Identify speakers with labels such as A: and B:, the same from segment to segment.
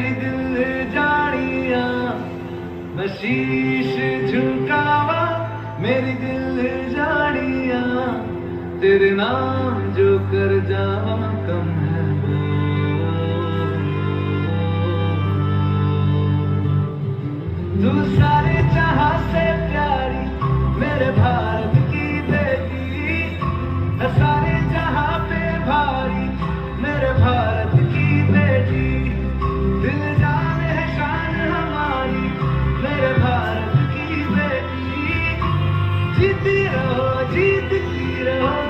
A: मेरी दिल जानिया मैं शीश झुकावा, मेरी दिल जानिया तेरे नाम जो कर जावा कम है वो। तू सारे जहां से प्यारी मेरे भारत की बेटी है, सारे जहां पे भारी मेरे भारत की बेटी। दिल जान है शान हमारी मेरे भारत की बेटी। जीती रहो जीतती रहो।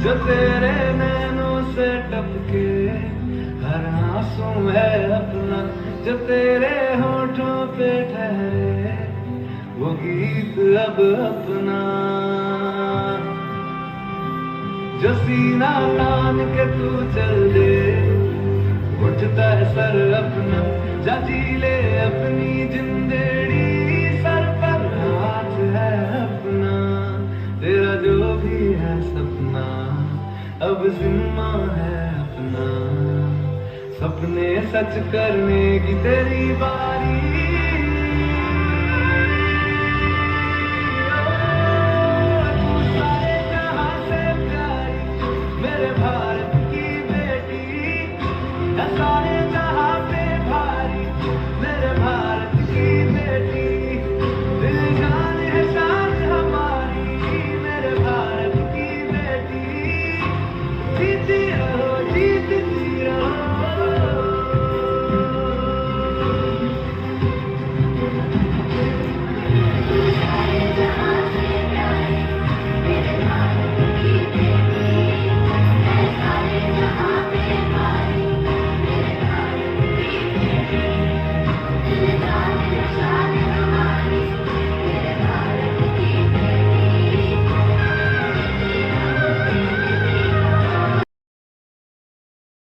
A: जो तेरे नैनों से टपके हर आंसू है अपना, जो तेरे होठों पे ठहरे वो गीत अब अपना। जो सीना तान के तू चल दे उठता है सर अपना, जा जी ले अपनी जिंदड़ी सर पर हाथ है अपना। तेरा जो भी है सपना अब जिम्मा है अपना, सपने सच करने की तेरी बारी।